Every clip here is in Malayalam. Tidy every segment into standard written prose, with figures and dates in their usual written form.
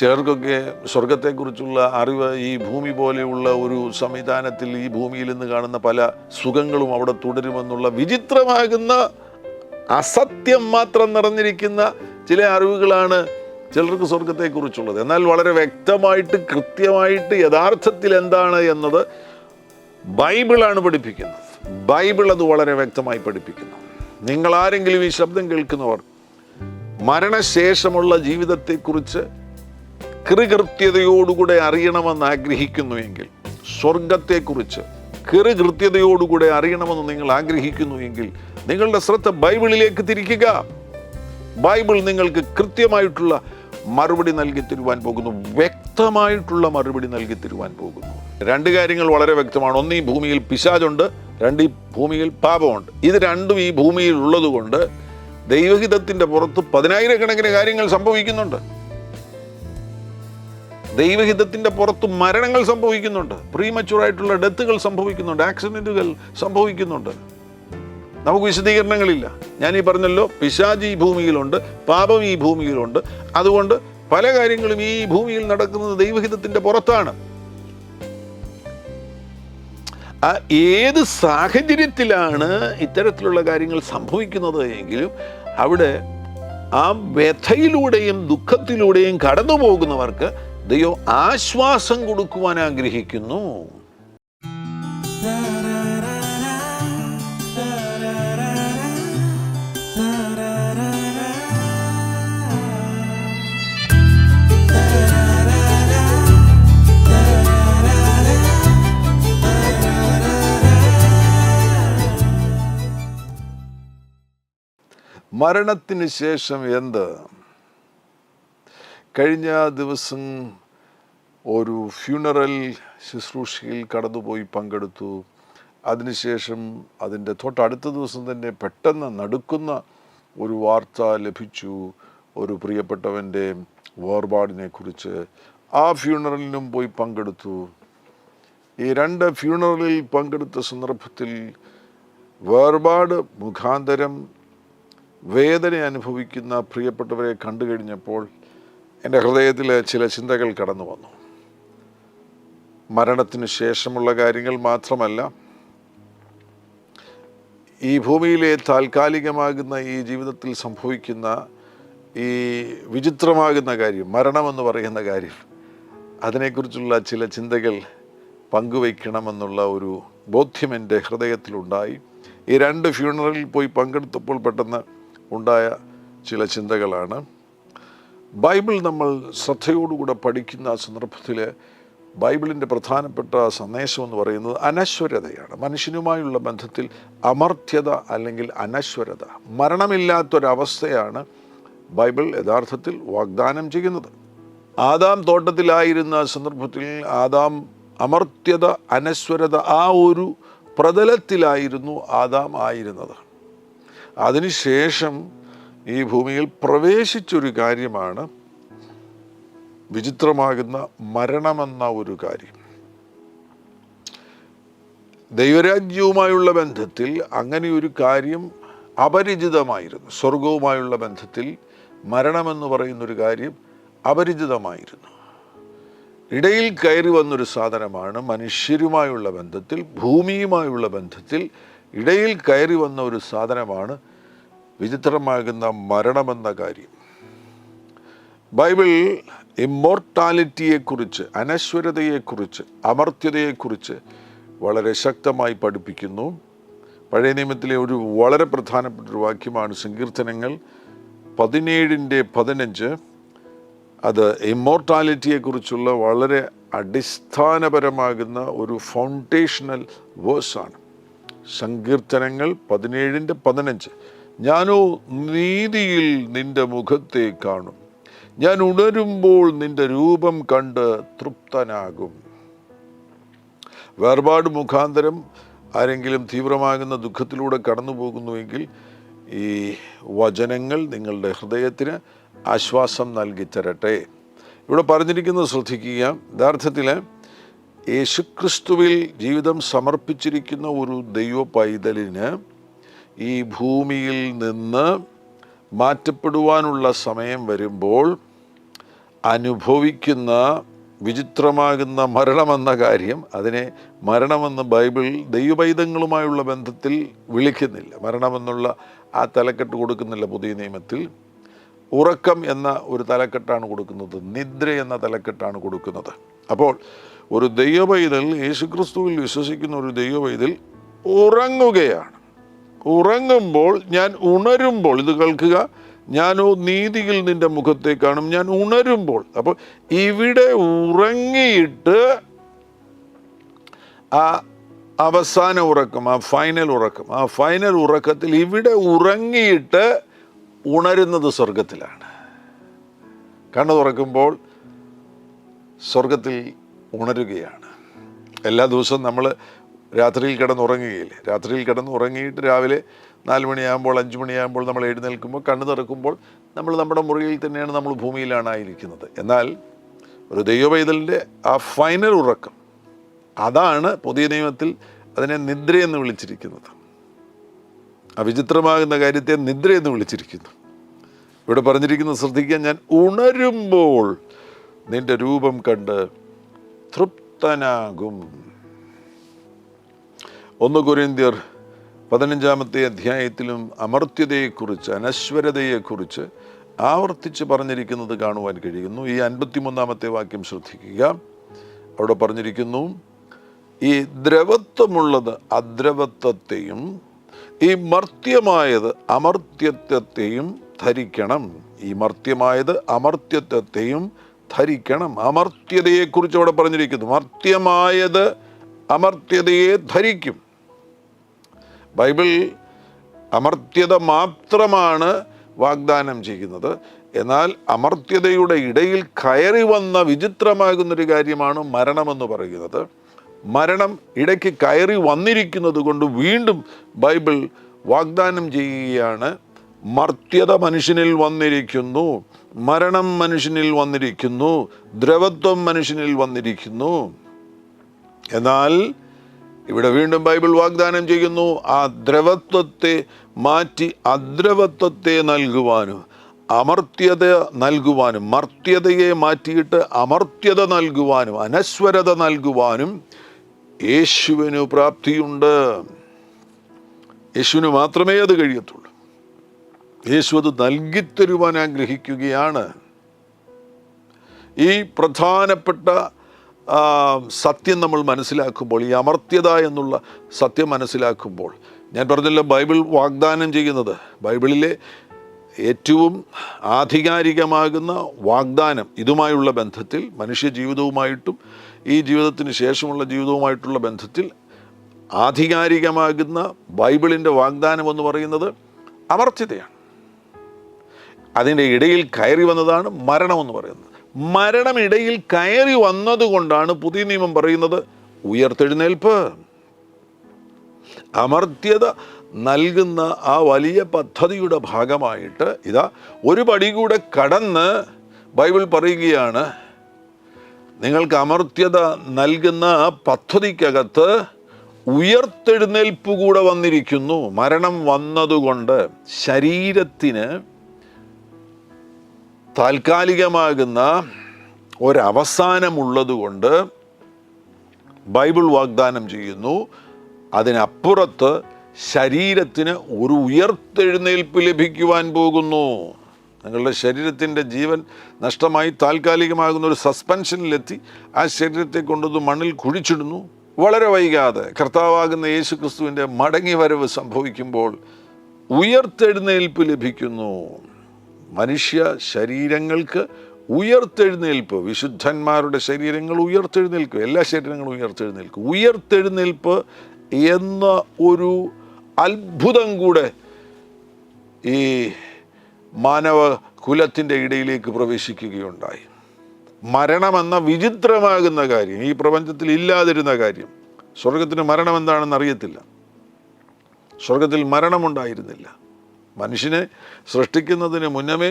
ചിലർക്കൊക്കെ സ്വർഗത്തെക്കുറിച്ചുള്ള അറിവ് ഈ ഭൂമി പോലെയുള്ള ഒരു സംവിധാനത്തിൽ ഈ ഭൂമിയിൽ നിന്ന് കാണുന്ന പല സുഖങ്ങളും അവിടെ തുടരുമെന്നുള്ള വിചിത്രമാകുന്ന അസത്യം മാത്രം നിറഞ്ഞിരിക്കുന്ന ചില അറിവുകളാണ് ചിലർക്ക് സ്വർഗത്തെക്കുറിച്ചുള്ളത്. എന്നാൽ വളരെ വ്യക്തമായിട്ട് കൃത്യമായിട്ട് യഥാർത്ഥത്തിൽ എന്താണ് എന്നത് ബൈബിളാണ് പഠിപ്പിക്കുന്നത്. ബൈബിൾ അത് വളരെ വ്യക്തമായി പഠിപ്പിക്കുന്നു. നിങ്ങൾ ആരെങ്കിലും ഈ ശബ്ദം കേൾക്കുന്നവർ മരണശേഷമുള്ള ജീവിതത്തെക്കുറിച്ച് കൃത്യതയോടുകൂടെ അറിയണമെന്ന് ആഗ്രഹിക്കുന്നുവെങ്കിൽ, സ്വർഗത്തെക്കുറിച്ച് കൃത്യതയോടുകൂടെ അറിയണമെന്ന് നിങ്ങൾ ആഗ്രഹിക്കുന്നുവെങ്കിൽ നിങ്ങളുടെ ശ്രദ്ധ ബൈബിളിലേക്ക് തിരിക്കുക. ബൈബിൾ നിങ്ങൾക്ക് കൃത്യമായിട്ടുള്ള മറുപടി നൽകി തരുവാൻ പോകുന്നു, വ്യക്തമായിട്ടുള്ള മറുപടി നൽകി തരുവാൻ പോകുന്നു. രണ്ട് കാര്യങ്ങൾ വളരെ വ്യക്തമാണ്. ഒന്ന്, ഈ ഭൂമിയിൽ പിശാചുണ്ട്. രണ്ട്, ഈ ഭൂമിയിൽ പാപമുണ്ട്. ഇത് രണ്ടും ഈ ഭൂമിയിൽ ഉള്ളത് കൊണ്ട് ദൈവഹിതത്തിൻ്റെ പുറത്ത് 10,000 കാര്യങ്ങൾ സംഭവിക്കുന്നുണ്ട്. ദൈവഹിതത്തിൻ്റെ പുറത്ത് മരണങ്ങൾ സംഭവിക്കുന്നുണ്ട്, പ്രീമച്യൂറായിട്ടുള്ള ഡെത്തുകൾ സംഭവിക്കുന്നുണ്ട്, ആക്സിഡൻറ്റുകൾ സംഭവിക്കുന്നുണ്ട്. നമുക്ക് വിശദീകരണങ്ങളില്ല. ഞാൻ ഈ പറഞ്ഞല്ലോ, പിശാച് ഈ ഭൂമിയിലുണ്ട്, പാപം ഈ ഭൂമിയിലുണ്ട്. അതുകൊണ്ട് പല കാര്യങ്ങളും ഈ ഭൂമിയിൽ നടക്കുന്നത് ദൈവഹിതത്തിൻ്റെ പുറത്താണ്. ഏത് സാഹചര്യത്തിലാണ് ഇത്തരത്തിലുള്ള കാര്യങ്ങൾ സംഭവിക്കുന്നത് എങ്കിലും അവിടെ ആ വ്യഥയിലൂടെയും ദുഃഖത്തിലൂടെയും കടന്നു പോകുന്നവർക്ക് ദൈവം ആശ്വാസം കൊടുക്കുവാൻ ആഗ്രഹിക്കുന്നു. മരണത്തിന് ശേഷം എന്ത്? കഴിഞ്ഞ ദിവസം ഒരു ഫ്യൂണറൽ ശുശ്രൂഷയിൽ കടന്നുപോയി പങ്കെടുത്തു. അതിനുശേഷം അതിൻ്റെ തൊട്ടടുത്ത ദിവസം തന്നെ പെട്ടെന്ന് നടുക്കുന്ന ഒരു വാർത്ത ലഭിച്ചു, ഒരു പ്രിയപ്പെട്ടവൻ്റെ വേർപാടിനെ കുറിച്ച്. ആ ഫ്യൂണറലിനും പോയി പങ്കെടുത്തു. ഈ രണ്ട് ഫ്യൂണറലിൽ പങ്കെടുത്ത സന്ദർഭത്തിൽ വേർപാട് മുഖാന്തരം വേദന അനുഭവിക്കുന്ന പ്രിയപ്പെട്ടവരെ കണ്ടു കഴിഞ്ഞപ്പോൾ എൻ്റെ ഹൃദയത്തിൽ ചില ചിന്തകൾ കടന്നു വന്നു. മരണത്തിന് ശേഷമുള്ള കാര്യങ്ങൾ മാത്രമല്ല, ഈ ഭൂമിയിലെ താൽക്കാലികമാകുന്ന ഈ ജീവിതത്തിൽ സംഭവിക്കുന്ന ഈ വിചിത്രമാകുന്ന കാര്യം, മരണമെന്ന് പറയുന്ന കാര്യം, അതിനെക്കുറിച്ചുള്ള ചില ചിന്തകൾ പങ്കുവയ്ക്കണമെന്നുള്ള ഒരു ബോധ്യം എൻ്റെ ഹൃദയത്തിലുണ്ടായി. ഈ രണ്ട് ഫ്യൂണറലിൽ പോയി പങ്കെടുത്തപ്പോൾ പെട്ടെന്ന് ഉണ്ടായ ചില ചിന്തകളാണ്. ബൈബിൾ നമ്മൾ ശ്രദ്ധയോടുകൂടെ പഠിക്കുന്ന സന്ദർഭത്തിൽ ബൈബിളിൻ്റെ പ്രധാനപ്പെട്ട സന്ദേശം എന്ന് പറയുന്നത് അനശ്വരതയാണ്. മനുഷ്യനുമായുള്ള ബന്ധത്തിൽ അമർത്യത അല്ലെങ്കിൽ അനശ്വരത, മരണമില്ലാത്തൊരവസ്ഥയാണ് ബൈബിൾ യഥാർത്ഥത്തിൽ വാഗ്ദാനം ചെയ്യുന്നത്. ആദാം തോട്ടത്തിലായിരുന്ന സന്ദർഭത്തിൽ ആദാം അമർത്യത, അനശ്വരത, ആ ഒരു പ്രതലത്തിലായിരുന്നു ആദാം ആയിരുന്നത്. അതിനുശേഷം ഈ ഭൂമിയിൽ പ്രവേശിച്ചൊരു കാര്യമാണ് വിചിത്രമാകുന്ന മരണമെന്ന ഒരു കാര്യം. ദൈവരാജ്യവുമായുള്ള ബന്ധത്തിൽ അങ്ങനെ ഒരു കാര്യം അപരിചിതമായിരുന്നു. സ്വർഗവുമായുള്ള ബന്ധത്തിൽ മരണമെന്ന് പറയുന്നൊരു കാര്യം അപരിചിതമായിരുന്നു. ഇടയിൽ കയറി വന്നൊരു സാധനമാണ് മനുഷ്യരുമായുള്ള ബന്ധത്തിൽ, ഭൂമിയുമായുള്ള ബന്ധത്തിൽ ഇടയിൽ കയറി വന്ന ഒരു സാധനമാണ് വിചിത്രമാകുന്ന മരണമെന്ന കാര്യം. ബൈബിൾ ഇമ്മോർട്ടാലിറ്റിയെക്കുറിച്ച്, അനശ്വരതയെക്കുറിച്ച്, അമർത്യതയെക്കുറിച്ച് വളരെ ശക്തമായി പഠിപ്പിക്കുന്നു. പഴയ നിയമത്തിലെ ഒരു വളരെ പ്രധാനപ്പെട്ട ഒരു വാക്യമാണ് സങ്കീർത്തനങ്ങൾ 17:15. അത് ഇമ്മോർട്ടാലിറ്റിയെക്കുറിച്ചുള്ള വളരെ അടിസ്ഥാനപരമാകുന്ന ഒരു ഫൗണ്ടേഷണൽ വേഴ്സാണ്. സങ്കീർത്തനങ്ങൾ 17:15. ഞാനോ നീതിയിൽ നിന്റെ മുഖത്തെ കാണും, ഞാൻ ഉണരുമ്പോൾ നിന്റെ രൂപം കണ്ട് തൃപ്തനാകും. വേർപാട് മുഖാന്തരം ആരെങ്കിലും തീവ്രമാകുന്ന ദുഃഖത്തിലൂടെ കടന്നു പോകുന്നുവെങ്കിൽ ഈ വചനങ്ങൾ നിങ്ങളുടെ ഹൃദയത്തിന് ആശ്വാസം നൽകി തരട്ടെ. ഇവിടെ പറഞ്ഞിരിക്കുന്നത് ശ്രദ്ധിക്കുക. യഥാർത്ഥത്തിൽ യേശുക്രിസ്തുവിൽ ജീവിതം സമർപ്പിച്ചിരിക്കുന്ന ഒരു ദൈവ പൈതലിന് ഈ ഭൂമിയിൽ നിന്ന് മാറ്റപ്പെടുവാനുള്ള സമയം വരുമ്പോൾ അനുഭവിക്കുന്ന വിചിത്രമാകുന്ന മരണമെന്ന കാര്യം, അതിനെ മരണമെന്ന് ബൈബിൾ ദൈവപൈതങ്ങളുമായുള്ള ബന്ധത്തിൽ വിളിക്കുന്നില്ല. മരണമെന്നുള്ള ആ തലക്കെട്ട് കൊടുക്കുന്നില്ല പുതിയ നിയമത്തിൽ. ഉറക്കം എന്ന ഒരു തലക്കെട്ടാണ് കൊടുക്കുന്നത്, നിദ്ര എന്ന തലക്കെട്ടാണ് കൊടുക്കുന്നത്. അപ്പോൾ ഒരു ദൈവപൈതൽ, യേശുക്രിസ്തുവിൽ വിശ്വസിക്കുന്ന ഒരു ദൈവപൈതൽ ഉറങ്ങുകയാണ്. ഉറങ്ങുമ്പോൾ ഞാൻ ഉണരുമ്പോൾ, ഇത് കേൾക്കുക, ഞാനോ നീതിയിൽ നിന്റെ മുഖത്തെ കാണും, ഞാൻ ഉണരുമ്പോൾ. അപ്പോൾ ഇവിടെ ഉറങ്ങിയിട്ട് ആ അവസാന ഉറക്കം, ആ ഫൈനൽ ഉറക്കത്തിൽ ഇവിടെ ഉറങ്ങിയിട്ട് ഉണരുന്നത് സ്വർഗത്തിലാണ്. കണ്ണു തുറക്കുമ്പോൾ സ്വർഗത്തിൽ ഉണരുകയാണ്. എല്ലാ ദിവസവും നമ്മൾ രാത്രിയിൽ കിടന്നുറങ്ങുകയില്ലേ? രാത്രിയിൽ കിടന്നുറങ്ങിയിട്ട് രാവിലെ 4 മണിയാകുമ്പോൾ 5 മണിയാകുമ്പോൾ നമ്മൾ എഴുന്നേൽക്കുമ്പോൾ കണ്ണു തുറക്കുമ്പോൾ നമ്മൾ നമ്മുടെ മുറിയിൽ തന്നെയാണ്, നമ്മൾ ഭൂമിയിലാണ് ആയിരിക്കുന്നത്. എന്നാൽ ഒരു ദൈവപൈതലിൻ്റെ ആ ഫൈനൽ ഉറക്കം, അതാണ് പുതിയ നിയമത്തിൽ അതിനെ നിദ്രയെന്ന് വിളിച്ചിരിക്കുന്നത്. ആ വിചിത്രമാകുന്ന കാര്യത്തെ നിദ്രയെന്ന് വിളിച്ചിരിക്കുന്നു. ഇവിടെ പറഞ്ഞിരിക്കുന്നത് ശ്രദ്ധിക്കാൻ, ഞാൻ ഉണരുമ്പോൾ നിന്റെ രൂപം കണ്ട് തൃപ്തനാകും. 1 കൊരിന്ത്യർ 15-ാമത്തെ അധ്യായത്തിലും അമർത്യതയെക്കുറിച്ച്, അനശ്വരതയെക്കുറിച്ച് ആവർത്തിച്ച് പറഞ്ഞിരിക്കുന്നത് കാണുവാൻ കഴിയുന്നു. ഈ 53-ാമത്തെ വാക്യം ശ്രദ്ധിക്കുക. അവിടെ പറഞ്ഞിരിക്കുന്നു, ഈ ദ്രവത്വമുള്ളത് അദ്രവത്വത്തെയും ഈ മർത്യമായത് അമർത്യത്വത്തെയും ധരിക്കണം. ഈ മർത്യമായത് അമർത്യത്വത്തെയും ധരിക്കണം. അമർത്യതയെക്കുറിച്ച് അവിടെ പറഞ്ഞിരിക്കുന്നു. മർത്യമായത് അമർത്യതയെ ധരിക്കും. ബൈബിൾ അമർത്യത മാത്രമാണ് വാഗ്ദാനം ചെയ്യുന്നത്. എന്നാൽ അമർത്യതയുടെ ഇടയിൽ കയറി വന്ന വിചിത്രമാകുന്നൊരു കാര്യമാണ് മരണമെന്ന് പറയുന്നത്. മരണം ഇടയ്ക്ക് കയറി വന്നിരിക്കുന്നത് കൊണ്ട് വീണ്ടും ബൈബിൾ വാഗ്ദാനം ചെയ്യുകയാണ്, മർത്യത മനുഷ്യനിൽ വന്നിരിക്കുന്നു, മരണം മനുഷ്യനിൽ വന്നിരിക്കുന്നു, ദ്രവത്വം മനുഷ്യനിൽ വന്നിരിക്കുന്നു. എന്നാൽ ഇവിടെ വീണ്ടും ബൈബിൾ വാഗ്ദാനം ചെയ്യുന്നു, ആ ദ്രവത്വത്തെ മാറ്റി അദ്രവത്വത്തെ നൽകുവാനും, അമർത്യത നൽകുവാനും, മർത്യതയെ മാറ്റിയിട്ട് അമർത്യത നൽകുവാനും, അനശ്വരത നൽകുവാനും യേശുവിന് പ്രാപ്തിയുണ്ട്. യേശുവിന് മാത്രമേ അത് കഴിയത്തുള്ളൂ. യേശു അത് നൽകിത്തരുവാൻ ആഗ്രഹിക്കുകയാണ്. ഈ പ്രധാനപ്പെട്ട സത്യം നമ്മൾ മനസ്സിലാക്കുമ്പോൾ, ഈ അമർത്യത എന്നുള്ള സത്യം മനസ്സിലാക്കുമ്പോൾ, ഞാൻ പറഞ്ഞല്ലോ ബൈബിൾ വാഗ്ദാനം ചെയ്യുന്നത്, ബൈബിളിലെ ഏറ്റവും ആധികാരികമാകുന്ന വാഗ്ദാനം ഇതുമായുള്ള ബന്ധത്തിൽ, മനുഷ്യ ജീവിതവുമായിട്ടും ഈ ജീവിതത്തിന് ശേഷമുള്ള ജീവിതവുമായിട്ടുള്ള ബന്ധത്തിൽ ആധികാരികമാകുന്ന ബൈബിളിൻ്റെ വാഗ്ദാനം എന്ന് പറയുന്നത് അമർത്യതയാണ്. അതിൻ്റെ ഇടയിൽ കയറി വന്നതാണ് മരണമെന്ന് പറയുന്നത്. മരണം ഇടയിൽ കയറി വന്നതുകൊണ്ടാണ് പുതിയ നിയമം പറയുന്നത് ഉയർത്തെഴുന്നേൽപ്പ്. അമർത്യത നൽകുന്ന ആ വലിയ പദ്ധതിയുടെ ഭാഗമായിട്ട് ഇതാ ഒരു പടി കൂടെ കടന്ന് ബൈബിൾ പറയുകയാണ്, നിങ്ങൾക്ക് അമർത്യത നൽകുന്ന ആ പദ്ധതിക്കകത്ത് ഉയർത്തെഴുന്നേൽപ്പ് കൂടെ വന്നിരിക്കുന്നു. മരണം വന്നതുകൊണ്ട് ശരീരത്തിന് താൽക്കാലികമാകുന്ന ഒരവസാനമുള്ളതുകൊണ്ട് ബൈബിൾ വാഗ്ദാനം ചെയ്യുന്നു, അതിനപ്പുറത്ത് ശരീരത്തിന് ഒരു ഉയർത്തെഴുന്നേൽപ്പ് ലഭിക്കുവാൻ പോകുന്നു. നിങ്ങളുടെ ശരീരത്തിൻ്റെ ജീവൻ നഷ്ടമായി താൽക്കാലികമാകുന്ന ഒരു സസ്പെൻഷനിലെത്തി ആ ശരീരത്തെ കൊണ്ടത് മണ്ണിൽ കുഴിച്ചിടുന്നു. വളരെ വൈകാതെ കർത്താവാകുന്ന യേശു ക്രിസ്തുവിൻ്റെ മടങ്ങി വരവ് സംഭവിക്കുമ്പോൾ ഉയർത്തെഴുന്നേൽപ്പ് ലഭിക്കുന്നു. മനുഷ്യ ശരീരങ്ങൾക്ക് ഉയർത്തെഴുന്നേൽപ്പ്, വിശുദ്ധന്മാരുടെ ശരീരങ്ങൾ ഉയർത്തെഴുന്നേൽക്കും, എല്ലാ ശരീരങ്ങളും ഉയർത്തെഴുന്നേൽക്കും. ഉയർത്തെഴുന്നേൽപ്പ് എന്ന ഒരു അത്ഭുതം കൂടെ ഈ മാനവ കുലത്തിൻ്റെ ഇടയിലേക്ക് പ്രവേശിക്കുകയുണ്ടായി. മരണമെന്ന വിചിത്രമാകുന്ന കാര്യം, ഈ പ്രപഞ്ചത്തിൽ ഇല്ലാതിരുന്ന കാര്യം, സ്വർഗത്തിന് മരണം എന്താണെന്ന് അറിയത്തില്ല. സ്വർഗത്തിൽ മരണമുണ്ടായിരുന്നില്ല. മനുഷ്യനെ സൃഷ്ടിക്കുന്നതിന് മുന്നമേ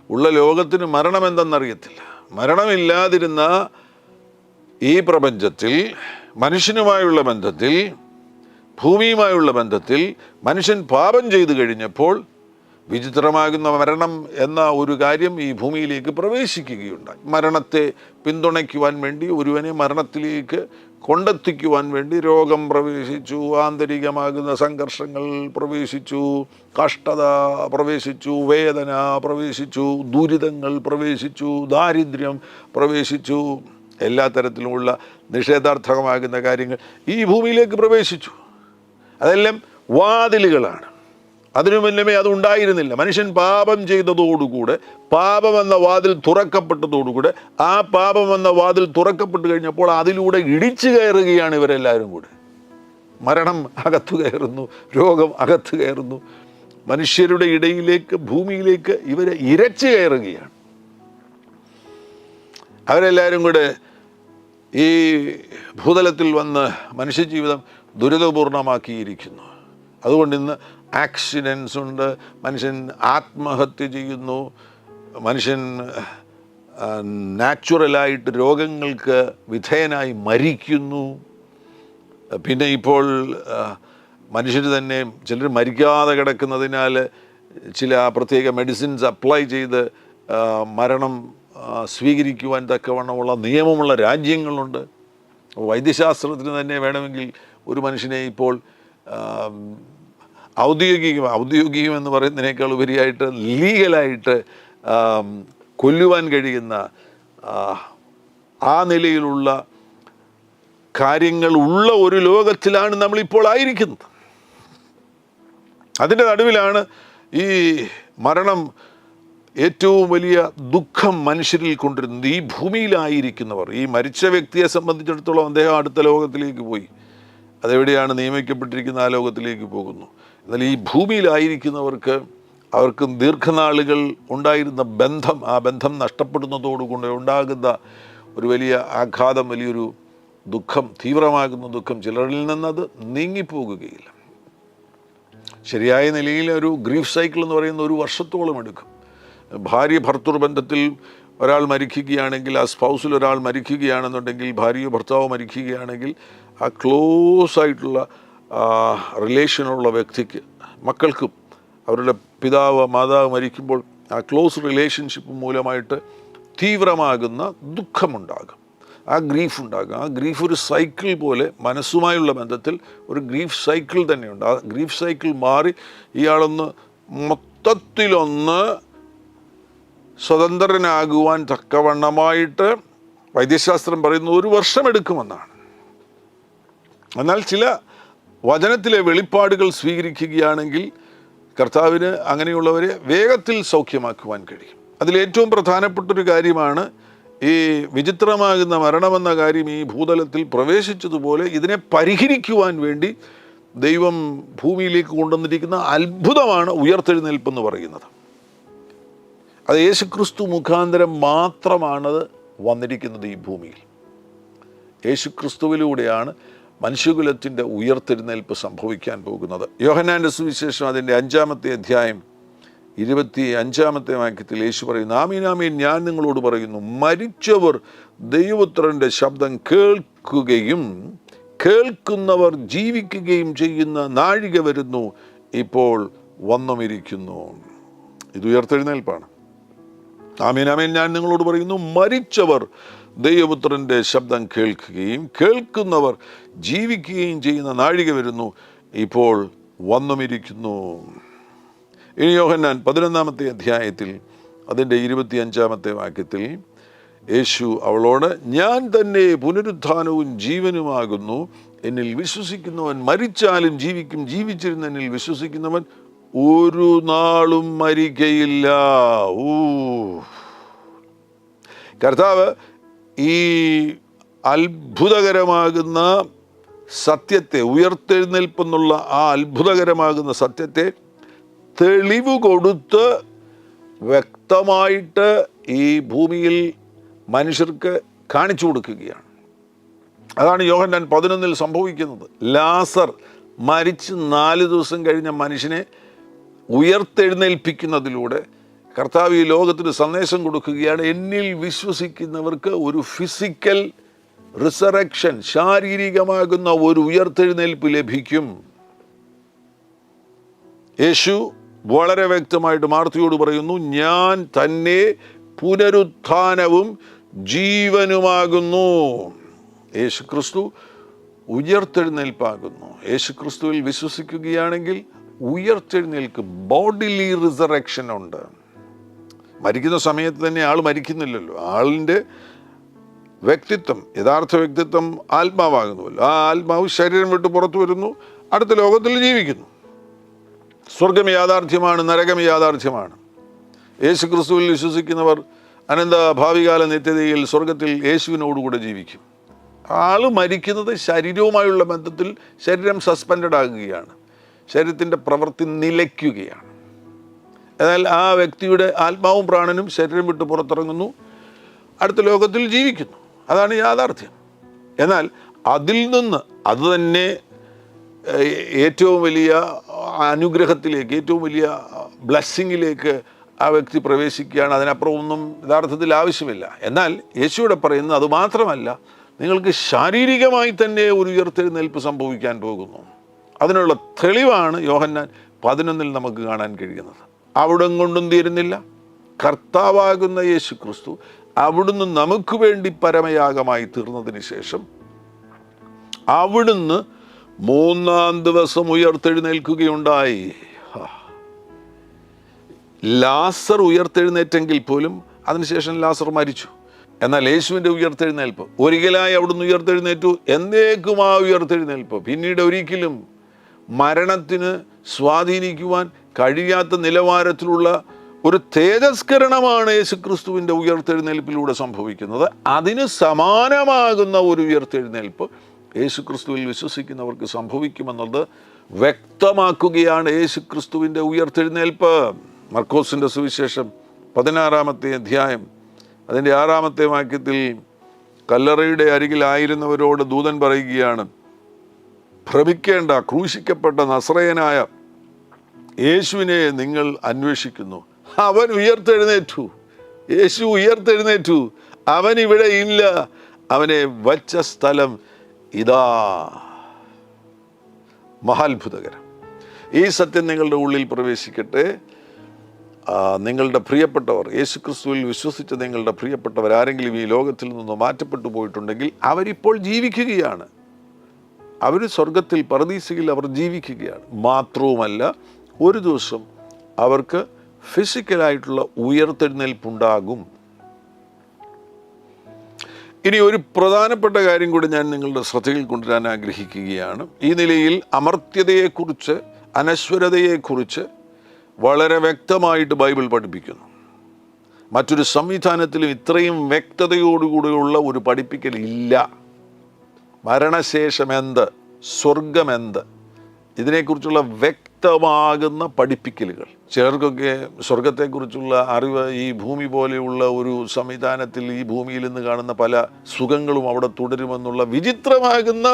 ഉള്ള ലോകത്തിന് മരണമെന്തെന്നറിയത്തില്ല. മരണമില്ലാതിരുന്ന ഈ പ്രപഞ്ചത്തിൽ, മനുഷ്യനുമായുള്ള ബന്ധത്തിൽ, ഭൂമിയുമായുള്ള ബന്ധത്തിൽ മനുഷ്യൻ പാപം ചെയ്തു കഴിഞ്ഞപ്പോൾ വിചിത്രമാകുന്ന മരണം എന്ന ഒരു കാര്യം ഈ ഭൂമിയിലേക്ക് പ്രവേശിക്കുകയുണ്ടായി. മരണത്തെ പിന്തുണയ്ക്കുവാൻ വേണ്ടി, ഒരുവനെ മരണത്തിലേക്ക് കൊണ്ടെത്തിക്കുവാൻ വേണ്ടി രോഗം പ്രവേശിച്ചു, ആന്തരികമാകുന്ന സംഘർഷങ്ങൾ പ്രവേശിച്ചു, കഷ്ടത പ്രവേശിച്ചു, വേദന പ്രവേശിച്ചു, ദുരിതങ്ങൾ പ്രവേശിച്ചു, ദാരിദ്ര്യം പ്രവേശിച്ചു, എല്ലാ തരത്തിലുമുള്ള നിഷേധാർത്ഥകമാകുന്ന കാര്യങ്ങൾ ഈ ഭൂമിയിലേക്ക് പ്രവേശിച്ചു. അതെല്ലാം വാതിലുകളാണ്. അതിനു മുന്നമേ അതുണ്ടായിരുന്നില്ല. മനുഷ്യൻ പാപം ചെയ്തതോടുകൂടെ, പാപമെന്ന വാതിൽ തുറക്കപ്പെട്ടതോടുകൂടെ, ആ പാപമെന്ന വാതിൽ തുറക്കപ്പെട്ട് കഴിഞ്ഞപ്പോൾ അതിലൂടെ ഇടിച്ചു കയറുകയാണ് ഇവരെല്ലാവരും കൂടെ. മരണം അകത്തു കയറുന്നു, രോഗം അകത്തു കയറുന്നു, മനുഷ്യരുടെ ഇടയിലേക്ക്, ഭൂമിയിലേക്ക് ഇവരെ ഇരച്ചു കയറുകയാണ്. അവരെല്ലാവരും കൂടെ ഈ ഭൂതലത്തിൽ വന്ന് മനുഷ്യജീവിതം ദുരിതപൂർണമാക്കിയിരിക്കുന്നു. അതുകൊണ്ട് ഇന്ന് ആക്സിഡൻസ് ഉണ്ട്, മനുഷ്യൻ ആത്മഹത്യ ചെയ്യുന്നു, മനുഷ്യൻ നാച്ചുറലായിട്ട് രോഗങ്ങൾക്ക് വിധേയനായി മരിക്കുന്നു. പിന്നെ ഇപ്പോൾ മനുഷ്യർ തന്നെ ചിലർ മരിക്കാതെ കിടക്കുന്നതിനാൽ ചില പ്രത്യേക മെഡിസിൻസ് അപ്ലൈ ചെയ്ത് മരണം സ്വീകരിക്കുവാൻ തക്കവണ്ണമുള്ള നിയമമുള്ള രാജ്യങ്ങളുണ്ട്. വൈദ്യശാസ്ത്രത്തിന് തന്നെ വേണമെങ്കിൽ ഒരു മനുഷ്യനെ ഇപ്പോൾ ഔദ്യോഗികം എന്ന് പറയുന്നതിനേക്കാൾ ഉപരിയായിട്ട് ലീഗലായിട്ട് കൊല്ലുവാൻ കഴിയുന്ന ആ നിലയിലുള്ള കാര്യങ്ങൾ ഉള്ള ഒരു ലോകത്തിലാണ് നമ്മളിപ്പോൾ ആയിരിക്കുന്നത്. അതിൻ്റെ നടുവിലാണ് ഈ മരണം ഏറ്റവും വലിയ ദുഃഖം മനുഷ്യരിൽ കൊണ്ടിരുന്നത്. ഈ ഭൂമിയിലായിരിക്കുന്നവർ, ഈ മരിച്ച വ്യക്തിയെ സംബന്ധിച്ചിടത്തോളം അദ്ദേഹം അടുത്ത ലോകത്തിലേക്ക് പോയി, അതെവിടെയാണ് നിയമിക്കപ്പെട്ടിരിക്കുന്ന ആ ലോകത്തിലേക്ക് പോകുന്നു. എന്നാൽ ഈ ഭൂമിയിലായിരിക്കുന്നവർക്ക്, അവർക്ക് ദീർഘനാളുകൾ ഉണ്ടായിരുന്ന ബന്ധം, ആ ബന്ധം നഷ്ടപ്പെടുന്നതോടുകൂടി ഉണ്ടാകുന്ന ഒരു വലിയ ആഘാതം, വലിയൊരു ദുഃഖം, തീവ്രമാകുന്ന ദുഃഖം ചിലരിൽ നിന്നത് നീങ്ങിപ്പോകുകയില്ല. ശരിയായ നിലയിൽ ഒരു ഗ്രീഫ് സൈക്കിൾ എന്ന് പറയുന്ന ഒരു വർഷത്തോളം എടുക്കും. ഭാര്യ ഭർത്തൃ ബന്ധത്തിൽ ഒരാൾ മരിക്കുകയാണെങ്കിൽ, ആ സ്പൗസിൽ ഒരാൾ മരിക്കുകയാണെന്നുണ്ടെങ്കിൽ, ഭാര്യയോ ഭർത്താവോ മരിക്കുകയാണെങ്കിൽ, ആ ക്ലോസ് ആയിട്ടുള്ള റിലേഷനുള്ള വ്യക്തിക്ക്, മക്കൾക്കും അവരുടെ പിതാവ് മാതാവ് മരിക്കുമ്പോൾ ആ ക്ലോസ് റിലേഷൻഷിപ്പ് മൂലമായിട്ട് തീവ്രമാകുന്ന ദുഃഖമുണ്ടാകും, ആ ഗ്രീഫ് ഉണ്ടാകും. ആ ഗ്രീഫ് ഒരു സൈക്കിൾ പോലെ മനസ്സുമായുള്ള ബന്ധത്തിൽ ഒരു ഗ്രീഫ് സൈക്കിൾ തന്നെയുണ്ട്. ആ ഗ്രീഫ് സൈക്കിൾ മാറി ഇയാളൊന്ന് മൊത്തത്തിലൊന്ന് സ്വതന്ത്രനാകുവാൻ തക്കവണ്ണമായിട്ട് വൈദ്യശാസ്ത്രം പറയുന്നു 1 വർഷമെടുക്കുമെന്നാണ്. എന്നാൽ ചില വചനത്തിലെ വെളിപ്പാടുകൾ സ്വീകരിക്കുകയാണെങ്കിൽ കർത്താവിന് അങ്ങനെയുള്ളവരെ വേഗത്തിൽ സൗഖ്യമാക്കുവാൻ കഴിയും. അതിലേറ്റവും പ്രധാനപ്പെട്ടൊരു കാര്യമാണ് ഈ വിചിത്രമാകുന്ന മരണമെന്ന കാര്യം ഈ ഭൂതലത്തിൽ പ്രവേശിച്ചതുപോലെ ഇതിനെ പരിഹരിക്കുവാൻ വേണ്ടി ദൈവം ഭൂമിയിലേക്ക് കൊണ്ടുവന്നിരിക്കുന്ന അത്ഭുതമാണ് ഉയർത്തെഴുന്നേൽപ്പെന്ന് പറയുന്നത്. അത് യേശുക്രിസ്തു മുഖാന്തരം മാത്രമാണത് വന്നിരിക്കുന്നത് ഈ ഭൂമിയിൽ. യേശുക്രിസ്തുവിലൂടെയാണ് മനുഷ്യകുലത്തിൻ്റെ ഉയർത്തെഴുന്നേൽപ്പ് സംഭവിക്കാൻ പോകുന്നത്. യോഹന്നാൻ്റെ സുവിശേഷം അതിൻ്റെ 5-ാമത്തെ അധ്യായം 25-ാമത്തെ വാക്യത്തിൽ യേശു പറയുന്നു, ആമീൻ ആമീൻ ഞാൻ നിങ്ങളോട് പറയുന്നു, മരിച്ചവർ ദൈവപുത്രൻ്റെ ശബ്ദം കേൾക്കുകയും കേൾക്കുന്നവർ ജീവിക്കുകയും ചെയ്യുന്ന നാഴിക വരുന്നു, ഇപ്പോൾ വന്നുമിരിക്കുന്നു. ഇത് ഉയർത്തെഴുന്നേൽപ്പാണ്. ആമീൻ ആമീൻ ഞാൻ നിങ്ങളോട് പറയുന്നു, മരിച്ചവർ ദൈവപുത്രൻ്റെ ശബ്ദം കേൾക്കുകയും കേൾക്കുന്നവർ ജീവിക്കുകയും ചെയ്യുന്ന നാഴിക വരുന്നു, ഇപ്പോൾ വന്നുമിരിക്കുന്നു. ഇനി യോഹന്നാൻ 11-ാമത്തെ അധ്യായത്തിൽ അതിൻ്റെ 25-ാമത്തെ വാക്യത്തിൽ യേശു അവളോട്, ഞാൻ തന്നെ പുനരുത്ഥാനവും ജീവനുമാകുന്നു, എന്നിൽ വിശ്വസിക്കുന്നവൻ മരിച്ചാലും ജീവിക്കും, ജീവിച്ചിരുന്ന എന്നിൽ വിശ്വസിക്കുന്നവൻ ഒരു നാളും മരിക്കയില്ല. കർത്താവ് ഈ അത്ഭുതകരമാകുന്ന സത്യത്തെ, ഉയർത്തെഴുന്നേൽപ്പെന്നുള്ള ആ അത്ഭുതകരമാകുന്ന സത്യത്തെ തെളിവ് കൊടുത്ത് വ്യക്തമായിട്ട് ഈ ഭൂമിയിൽ മനുഷ്യർക്ക് കാണിച്ചു കൊടുക്കുകയാണ്. അതാണ് യോഹന്നാൻ 11-ൽ സംഭവിക്കുന്നത്. ലാസർ മരിച്ച് 4 ദിവസം കഴിഞ്ഞ മനുഷ്യനെ ഉയർത്തെഴുന്നേൽപ്പിക്കുന്നതിലൂടെ കർത്താവ് ഈ ലോകത്തിന് സന്ദേശം കൊടുക്കുകയാണ്, എന്നിൽ വിശ്വസിക്കുന്നവർക്ക് ഒരു ഫിസിക്കൽ റിസറക്ഷൻ, ശാരീരികമാകുന്ന ഒരു ഉയർത്തെഴുന്നേൽപ്പ് ലഭിക്കും. യേശു വളരെ വ്യക്തമായിട്ട് മാർത്തയോട് പറയുന്നു, ഞാൻ തന്നെ പുനരുത്ഥാനവും ജീവനുമാകുന്നു. യേശുക്രിസ്തു ഉയർത്തെഴുന്നേൽപ്പാകുന്നു. യേശുക്രിസ്തുവിൽ വിശ്വസിക്കുകയാണെങ്കിൽ ഉയർത്തെഴുന്നേൽക്ക്, ബോഡിലി റിസറക്ഷൻ ഉണ്ട്. മരിക്കുന്ന സമയത്ത് തന്നെ ആൾ മരിക്കുന്നില്ലല്ലോ. ആളിൻ്റെ വ്യക്തിത്വം, യഥാർത്ഥ വ്യക്തിത്വം ആത്മാവാകുന്നുവല്ലോ. ആ ആത്മാവ് ശരീരം വിട്ട് പുറത്തു വരുന്നു, അടുത്ത ലോകത്തിൽ ജീവിക്കുന്നു. സ്വർഗം യാഥാർത്ഥ്യമാണ്, നരകം യാഥാർത്ഥ്യമാണ്. യേശു ക്രിസ്തുവിൽ വിശ്വസിക്കുന്നവർ അനന്ത ഭാവികാല നിത്യതയിൽ സ്വർഗത്തിൽ യേശുവിനോടുകൂടെ ജീവിക്കും. ആൾ മരിക്കുന്നത് ശരീരവുമായുള്ള ബന്ധത്തിൽ ശരീരം സസ്പെൻഡഡ് ആകുകയാണ്, ശരീരത്തിൻ്റെ പ്രവൃത്തി നിലയ്ക്കുകയാണ്. എന്നാൽ ആ വ്യക്തിയുടെ ആത്മാവും പ്രാണനും ശരീരം വിട്ട് പുറത്തിറങ്ങുന്നു, അടുത്ത ലോകത്തിൽ ജീവിക്കുന്നു. അതാണ് യാഥാർത്ഥ്യം. എന്നാൽ അതിൽ നിന്ന് അത് തന്നെ ഏറ്റവും വലിയ അനുഗ്രഹത്തിലേക്ക്, ഏറ്റവും വലിയ ബ്ലെസ്സിങ്ങിലേക്ക് ആ വ്യക്തി പ്രവേശിക്കുകയാണ്. അതിനപ്പുറം ഒന്നും യഥാർത്ഥത്തിൽ ആവശ്യമില്ല. എന്നാൽ യേശുവിടെ പറയുന്നത് അത് മാത്രമല്ല, നിങ്ങൾക്ക് ശാരീരികമായി തന്നെ ഒരു ഉയർത്തെഴുന്നേൽപ്പ് സംഭവിക്കാൻ പോകുന്നു. അതിനുള്ള തെളിവാണ് യോഹന്നാൻ 11 നമുക്ക് കാണാൻ കഴിയുന്നത്. അവിടം കൊണ്ടും തീരുന്നില്ല. കർത്താവാകുന്ന യേശു ക്രിസ്തു അവിടുന്ന് നമുക്ക് വേണ്ടി പരമയാഗമായി തീർന്നതിന് ശേഷം അവിടുന്ന് 3-ാം ദിവസം ഉയർത്തെഴുന്നേൽക്കുകയുണ്ടായി. ലാസർ ഉയർത്തെഴുന്നേറ്റെങ്കിൽ പോലും അതിനുശേഷം ലാസർ മരിച്ചു. എന്നാൽ യേശുവിൻ്റെ ഉയർത്തെഴുന്നേൽപ്പ്, ഒരിക്കലായി അവിടുന്ന് ഉയർത്തെഴുന്നേറ്റു, എന്നേക്കും ആ ഉയർത്തെഴുന്നേൽപ്പ് പിന്നീട് ഒരിക്കലും മരണത്തിന് സ്വാധീനിക്കുവാൻ കഴിയാത്ത നിലവാരത്തിലുള്ള ഒരു തേജസ്കരണമാണ് യേശുക്രിസ്തുവിൻ്റെ ഉയർത്തെഴുന്നേൽപ്പിലൂടെ സംഭവിക്കുന്നത്. അതിന് സമാനമാകുന്ന ഒരു ഉയർത്തെഴുന്നേൽപ്പ് യേശുക്രിസ്തുവിൽ വിശ്വസിക്കുന്നവർക്ക് സംഭവിക്കുമെന്നത് വ്യക്തമാക്കുകയാണ് യേശുക്രിസ്തുവിൻ്റെ ഉയർത്തെഴുന്നേൽപ്പ്. മർക്കോസിൻ്റെ സുവിശേഷം 16-ാമത്തെ അധ്യായം അതിൻ്റെ 6-ാമത്തെ വാക്യത്തിൽ കല്ലറയുടെ അരികിലായിരുന്നവരോട് ദൂതൻ പറയുകയാണ്, ഭ്രമിക്കേണ്ട, ക്രൂശിക്കപ്പെട്ട നസറയനായ യേശുവിനെ നിങ്ങൾ അന്വേഷിക്കുന്നു. അവൻ ഉയർത്തെഴുന്നേറ്റു. യേശു ഉയർത്തെഴുന്നേറ്റു. അവൻ ഇവിടെ ഇല്ല. അവനെ വച്ച സ്ഥലം ഇതാ. മഹാത്ഭുതകരം. ഈ സത്യം നിങ്ങളുടെ ഉള്ളിൽ പ്രവേശിക്കട്ടെ. നിങ്ങളുടെ പ്രിയപ്പെട്ടവർ, യേശുക്രിസ്തുവിൽ വിശ്വസിച്ച നിങ്ങളുടെ പ്രിയപ്പെട്ടവർ ആരെങ്കിലും ഈ ലോകത്തിൽ നിന്ന് മാറ്റപ്പെട്ടു പോയിട്ടുണ്ടെങ്കിൽ അവരിപ്പോൾ ജീവിക്കുകയാണ്. അവർ സ്വർഗത്തിൽ പറുദീസയിൽ അവർ ജീവിക്കുകയാണ്. മാത്രവുമല്ല, ഒരു ദിവസം അവർക്ക് ഫിസിക്കലായിട്ടുള്ള ഉയർത്തെഴുന്നേൽപ്പുണ്ടാകും. ഇനി ഒരു പ്രധാനപ്പെട്ട കാര്യം കൂടി ഞാൻ നിങ്ങളുടെ ശ്രദ്ധയിൽ കൊണ്ടുവരാൻ ആഗ്രഹിക്കുകയാണ്. ഈ നിലയിൽ അമർത്യതയെക്കുറിച്ച്, അനശ്വരതയെക്കുറിച്ച് വളരെ വ്യക്തമായിട്ട് ബൈബിൾ പഠിപ്പിക്കുന്നു. മറ്റൊരു സംവിധാനത്തിലും ഇത്രയും വ്യക്തതയോടുകൂടിയുള്ള ഒരു പഠിപ്പിക്കൽ ഇല്ല. മരണശേഷം എന്ത്, സ്വർഗമെന്ത്, ഇതിനെക്കുറിച്ചുള്ള വ്യക്തമാകുന്ന പഠിപ്പിക്കലുകൾ. ചിലർക്കൊക്കെ സ്വർഗത്തെക്കുറിച്ചുള്ള അറിവ് ഈ ഭൂമി പോലെയുള്ള ഒരു സംവിധാനത്തിൽ ഈ ഭൂമിയിൽ നിന്ന് കാണുന്ന പല സുഖങ്ങളും അവിടെ തുടരുമെന്നുള്ള വിചിത്രമാകുന്ന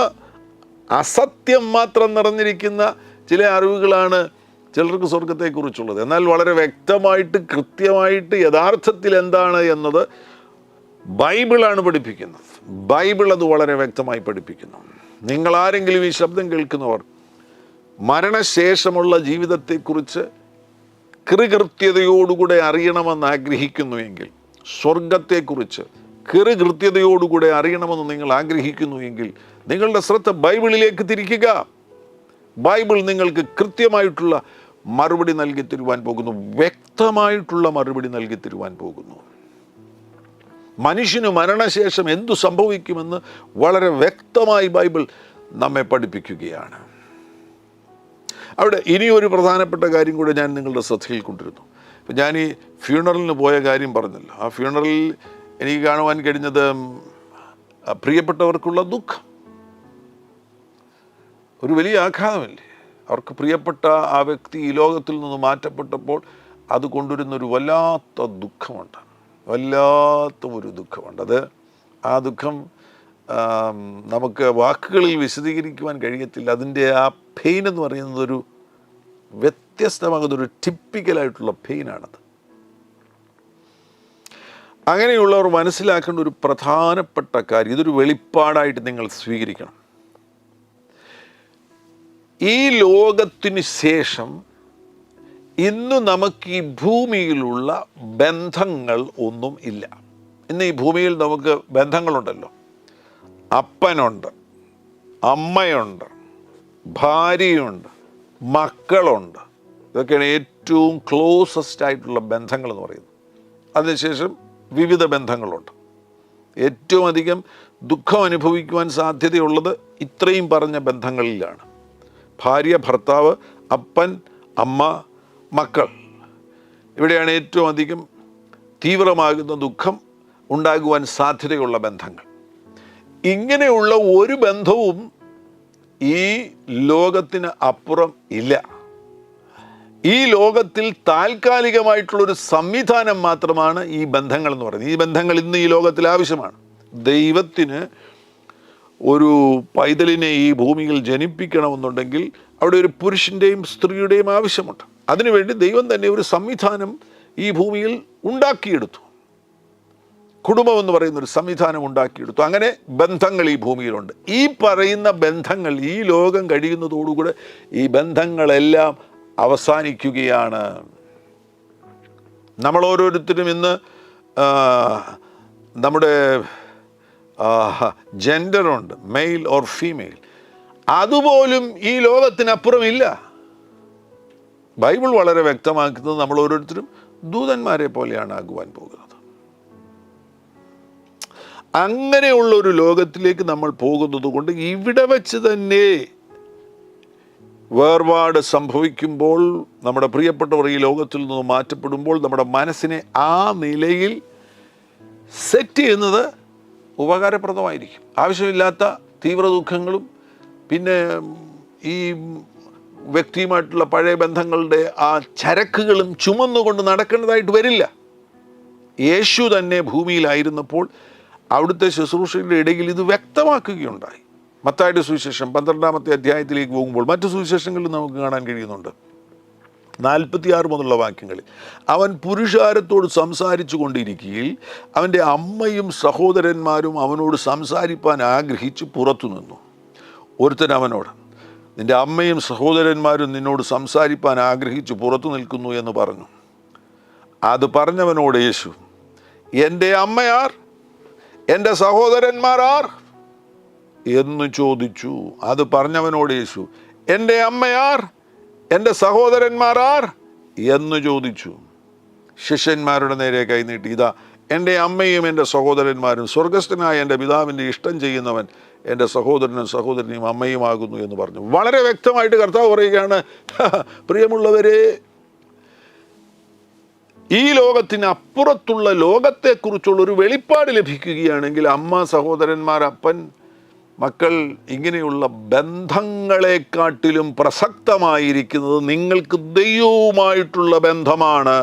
അസത്യം മാത്രം നിറഞ്ഞിരിക്കുന്ന ചില അറിവുകളാണ് ചിലർക്ക് സ്വർഗത്തെക്കുറിച്ചുള്ളത്. എന്നാൽ വളരെ വ്യക്തമായിട്ട്, കൃത്യമായിട്ട് യഥാർത്ഥത്തിൽ എന്താണ് എന്നത് ബൈബിളാണ് പഠിപ്പിക്കുന്നത്. ബൈബിൾ അത് വളരെ വ്യക്തമായി പഠിപ്പിക്കുന്നു. നിങ്ങളാരെങ്കിലും ഈ ശബ്ദം കേൾക്കുന്നവർ മരണശേഷമുള്ള ജീവിതത്തെക്കുറിച്ച് കൃത്യതയോടുകൂടെ അറിയണമെന്ന് ആഗ്രഹിക്കുന്നുവെങ്കിൽ, സ്വർഗത്തെക്കുറിച്ച് കൃത്യതയോടുകൂടെ അറിയണമെന്ന് നിങ്ങൾ ആഗ്രഹിക്കുന്നുവെങ്കിൽ നിങ്ങളുടെ ശ്രദ്ധ ബൈബിളിലേക്ക് തിരിക്കുക. ബൈബിൾ നിങ്ങൾക്ക് കൃത്യമായിട്ടുള്ള മറുപടി നൽകി തരുവാൻ പോകുന്നു, വ്യക്തമായിട്ടുള്ള മറുപടി നൽകി തരുവാൻ പോകുന്നു. മനുഷ്യന് മരണശേഷം എന്തു സംഭവിക്കുമെന്ന് വളരെ വ്യക്തമായി ബൈബിൾ നമ്മെ പഠിപ്പിക്കുകയാണ്. അവിടെ ഇനിയൊരു പ്രധാനപ്പെട്ട കാര്യം കൂടെ ഞാൻ നിങ്ങളുടെ ശ്രദ്ധയിൽ കൊണ്ടിരുന്നു. ഇപ്പം ഞാൻ ഈ ഫ്യൂണറലിന് പോയ കാര്യം പറഞ്ഞല്ലോ. ആ ഫ്യൂണറലിൽ എനിക്ക് കാണുവാൻ കഴിഞ്ഞത് പ്രിയപ്പെട്ടവർക്കുള്ള ദുഃഖം. ഒരു വലിയ ആഘാതമല്ലേ. അവർക്ക് പ്രിയപ്പെട്ട ആ വ്യക്തി ഈ ലോകത്തിൽ നിന്ന് മാറ്റപ്പെട്ടപ്പോൾ അത് കൊണ്ടുവരുന്നൊരു വല്ലാത്ത ദുഃഖമുണ്ട്, വല്ലാത്ത ഒരു ദുഃഖമുണ്ട്. ആ ദുഃഖം നമുക്ക് വാക്കുകളിൽ വിശദീകരിക്കുവാൻ കഴിയത്തില്ല. അതിൻ്റെ ആ പെയിൻ എന്ന് പറയുന്നത് ഒരു വ്യത്യസ്തമാകുന്നൊരു ടിപ്പിക്കലായിട്ടുള്ള പെയിനാണത്. അങ്ങനെയുള്ളവർ മനസ്സിലാക്കേണ്ട ഒരു പ്രധാനപ്പെട്ട കാര്യം, ഇതൊരു വെളിപ്പാടായിട്ട് നിങ്ങൾ സ്വീകരിക്കണം. ഈ ലോകത്തിന് ശേഷം ഇന്ന് നമുക്ക് ഈ ഭൂമിയിലുള്ള ബന്ധങ്ങൾ ഒന്നും ഇല്ല. ഇന്ന് ഈ ഭൂമിയിൽ നമുക്ക് ബന്ധങ്ങളുണ്ടല്ലോ. അപ്പനുണ്ട്, അമ്മയുണ്ട്, ഭാര്യയുണ്ട്, മക്കളുണ്ട്. ഇതൊക്കെയാണ് ഏറ്റവും ക്ലോസസ്റ്റ് ആയിട്ടുള്ള ബന്ധങ്ങൾ എന്ന് പറയുന്നത്. അതിനുശേഷം വിവിധ ബന്ധങ്ങളുണ്ട്. ഏറ്റവും അധികം ദുഃഖം അനുഭവിക്കുവാൻ സാധ്യതയുള്ളത് ഇത്രയും പറഞ്ഞ ബന്ധങ്ങളിലാണ്. ഭാര്യ, ഭർത്താവ്, അപ്പൻ, അമ്മ, മക്കൾ. ഇവിടെയാണ് ഏറ്റവും അധികം തീവ്രമാകുന്ന ദുഃഖം ഉണ്ടാകുവാൻ സാധ്യതയുള്ള ബന്ധങ്ങൾ. ഇങ്ങനെയുള്ള ഒരു ബന്ധവും ഈ ലോകത്തിന് അപ്പുറം ഇല്ല. ഈ ലോകത്തിൽ താൽക്കാലികമായിട്ടുള്ളൊരു സംവിധാനം മാത്രമാണ് ഈ ബന്ധങ്ങൾ എന്ന് പറയുന്നത്. ഈ ബന്ധങ്ങൾ ഇന്ന് ഈ ലോകത്തിൽ ആവശ്യമാണ്. ദൈവത്തിന് ഒരു പൈതലിനെ ഈ ഭൂമിയിൽ ജനിപ്പിക്കണമെന്നുണ്ടെങ്കിൽ അവിടെ ഒരു പുരുഷൻ്റെയും സ്ത്രീയുടെയും ആവശ്യമുണ്ട്. അതിനുവേണ്ടി ദൈവം തന്നെ ഒരു സംവിധാനം ഈ ഭൂമിയിൽ ഉണ്ടാക്കിയെടുത്തു. കുടുംബം എന്ന് പറയുന്ന ഒരു സംവിധാനം ഉണ്ടാക്കിയെടുത്തു. അങ്ങനെ ബന്ധങ്ങൾ ഈ ഭൂമിയിലുണ്ട്. ഈ പറയുന്ന ബന്ധങ്ങൾ ഈ ലോകം കഴിയുന്നതോടുകൂടെ ഈ ബന്ധങ്ങളെല്ലാം അവസാനിക്കുകയാണ്. നമ്മൾ ഓരോരുത്തരും ഇന്ന് നമ്മുടെ ജെൻഡറുണ്ട്, മെയിൽ ഓർ ഫീമെയിൽ. അതുപോലും ഈ ലോകത്തിനപ്പുറമില്ല. ബൈബിൾ വളരെ വ്യക്തമാക്കുന്നത് നമ്മൾ ഓരോരുത്തരും ദൂതന്മാരെ പോലെയാണ് ആകുവാൻ പോകുന്നത്. അങ്ങനെയുള്ള ഒരു ലോകത്തിലേക്ക് നമ്മൾ പോകുന്നത് കൊണ്ട് ഇവിടെ വെച്ച് തന്നെ വേർപാട് സംഭവിക്കുമ്പോൾ, നമ്മുടെ പ്രിയപ്പെട്ടവർ ഈ ലോകത്തിൽ നിന്ന് മാറ്റപ്പെടുമ്പോൾ നമ്മുടെ മനസ്സിനെ ആ നിലയിൽ സെറ്റ് ചെയ്യുന്നത് ഉപകാരപ്രദമായിരിക്കും. ആവശ്യമില്ലാത്ത തീവ്ര ദുഃഖങ്ങളും പിന്നെ ഈ വ്യക്തിയുമായിട്ടുള്ള പഴയ ബന്ധങ്ങളുടെ ആ ചരക്കുകളും ചുമന്നുകൊണ്ട് നടക്കേണ്ടതായിട്ട് വരില്ല. യേശു തന്നെ ഭൂമിയിലായിരുന്നപ്പോൾ അവിടുത്തെ ശുശ്രൂഷയുടെ ഇടയിൽ ഇത് വ്യക്തമാക്കുകയുണ്ടായി. മത്തായിയുടെ സുവിശേഷം 12-ാമത്തെ അധ്യായത്തിലേക്ക് പോകുമ്പോൾ മറ്റു സുവിശേഷങ്ങളിൽ നമുക്ക് കാണാൻ കഴിയുന്നുണ്ട്. 46 മുതലുള്ള വാക്യങ്ങളിൽ അവൻ പുരുഷാരത്തോട് സംസാരിച്ചു കൊണ്ടിരിക്കുകയിൽ അവൻ്റെ അമ്മയും സഹോദരന്മാരും അവനോട് സംസാരിപ്പാൻ ആഗ്രഹിച്ച് പുറത്തു നിന്നു. ഒരുത്തൻ അവനോട്, നിൻ്റെ അമ്മയും സഹോദരന്മാരും നിന്നോട് സംസാരിപ്പാൻ ആഗ്രഹിച്ച് പുറത്തു നിൽക്കുന്നു എന്ന് പറഞ്ഞു. അത് പറഞ്ഞവനോട് യേശു, എൻ്റെ അമ്മയാർ, എൻ്റെ സഹോദരന്മാർ ആർ എന്ന് ചോദിച്ചു. അത് പറഞ്ഞവനോട് യേശു, എൻ്റെ അമ്മയാർ, എൻ്റെ സഹോദരന്മാർ ആർ എന്ന് ചോദിച്ചു. ശിഷ്യന്മാരുടെ നേരെ കൈനീട്ടി, ഇതാ എൻ്റെ അമ്മയും എൻ്റെ സഹോദരന്മാരും, സ്വർഗസ്ഥനായ എൻ്റെ പിതാവിൻ്റെ ഇഷ്ടം ചെയ്യുന്നവൻ എൻ്റെ സഹോദരനും സഹോദരനെയും അമ്മയുമാകുന്നു എന്ന് പറഞ്ഞു. വളരെ വ്യക്തമായിട്ട് കർത്താവ് പറയുകയാണ്, പ്രിയമുള്ളവരെ, ഈ ലോകത്തിന് അപ്പുറത്തുള്ള ലോകത്തെക്കുറിച്ചുള്ള ഒരു വെളിപ്പാട് ലഭിക്കുകയാണെങ്കിൽ അമ്മ, സഹോദരന്മാർ, അപ്പൻ, മക്കൾ, ഇങ്ങനെയുള്ള ബന്ധങ്ങളെക്കാട്ടിലും പ്രസക്തമായിരിക്കുന്നത് നിങ്ങൾക്ക് ദൈവവുമായിട്ടുള്ള ബന്ധമാണ്.